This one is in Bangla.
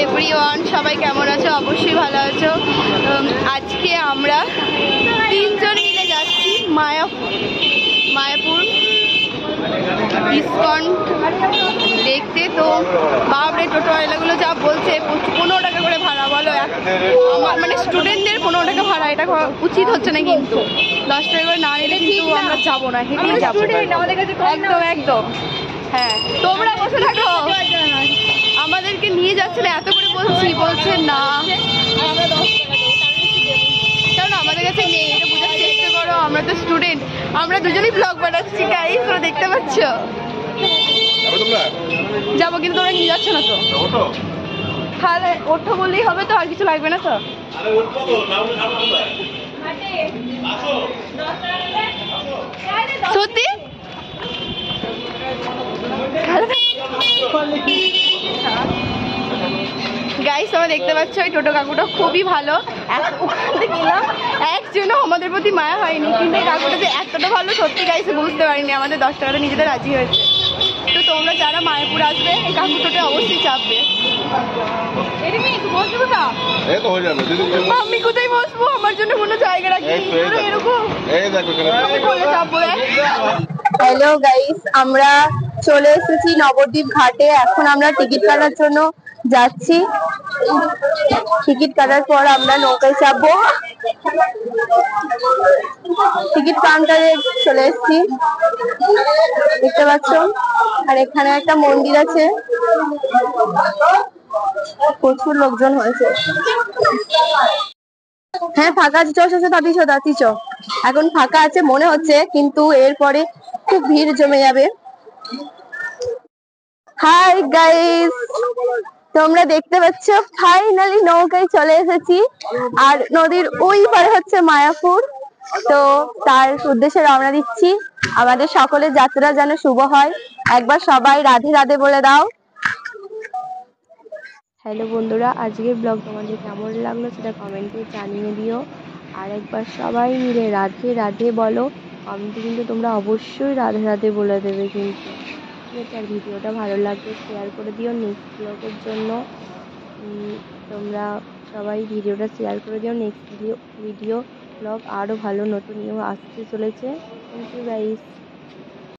এভরিওয়ান, সবাই কেমন আছো? অবশ্যই ভালো আছো। আজকে আমরা তিনজন মিলে যাচ্ছি মায়াপুর ইসকন দেখতে। তো বাপরে, টোটোওয়ালাগুলো যা বলছে 15 টাকা করে ভাড়া। বলো, মানে স্টুডেন্টদের 15 টাকা ভাড়া, এটা উচিত হচ্ছে না। কিন্তু 10 টাকা করে না নিলে কিন্তু আমরা যাবো না, হেঁটেই যাবো। একদম একদম, হ্যাঁ। তোমরা বসে থাকো, আমাদেরকে নিয়ে যাচ্ছে না, এত করে বলছে না, কারণ আমাদের কাছে নেই। এটা বোঝার চেষ্টা করো, আমরা তো স্টুডেন্ট, আমরা দুজনেই ব্লগ বানাচ্ছি গাইস, তোমরা দেখতে পাচ্ছ। যাবো, কিন্তু তোমরা নিয়ে যাচ্ছ না তো। তাহলে ওঠো বললেই হবে তো, আর কিছু লাগবে না তো? সত্যি গাইস, তোমরা দেখতে পাচ্ছ ওই টোটো কাকুটা খুবই ভালো। ওখান থেকে গেলাম, একজনও আমাদের প্রতি মায়া হয়নি, কিন্তু এই কাকুটা যে এতটা ভালো সত্যি গাইস বুঝতে পারিনি। আমাদের 10 টাকাটা নিজেদের রাজি হয়েছে। তো তোমরা যারা মায়াপুর আসবে, এই কাকুটোতে অবশ্যই চাপবে। আমি কোথায় বসবো? আমার জন্য কোনো জায়গা রাখি এরকম। হ্যালো গাইস, আমরা চলে এসেছি নবদ্বীপ ঘাটে। এখন আমরা টিকিট কাটার জন্য যাচ্ছি। টিকিট কাটার পর আমরা নৌকায় চাপবো। টিকিট কাউন্টারে চলে এসেছি, দেখতে পাচ্ছ। আর এখানে একটা মন্দির আছে, প্রচুর লোকজন হয়েছে। হ্যাঁ, ফাঁকা আছে। তাতিছ এখন ফাঁকা আছে মনে হচ্ছে, কিন্তু এরপরে খুব ভিড় জমে যাবে। হাই গাইস, তোমরা দেখতে পাচ্ছ ফাইনালি নৌকায় চলে এসেছি। আর নদীর ওই পারে হচ্ছে মায়াপুর। তো তার উদ্দেশ্যে রওনা দিচ্ছি। আমাদের সকলের যাত্রা যেন শুভ হয়। একবার সবাই রাধে রাধে বলে দাও। হ্যালো বন্ধুরা, আজকের ব্লগ তোমাদের কেমন লাগলো সেটা কমেন্টে জানিয়ে দিও। আর একবার সবাই মিলে রাধে রাধে বলো। কমেন্টে কিন্তু তোমরা অবশ্যই রাধে রাধে বলে দেবে কিন্তু। আর ভিডিওটা ভালো লাগলে শেয়ার করে দিও নেক্সট ব্লগের জন্য। তোমরা সবাই ভিডিওটা শেয়ার করে দিও। নেক্সট ভিডিও ব্লগ আরও ভালো নতুন নিউ আসতে চলেছে। Thank you guys.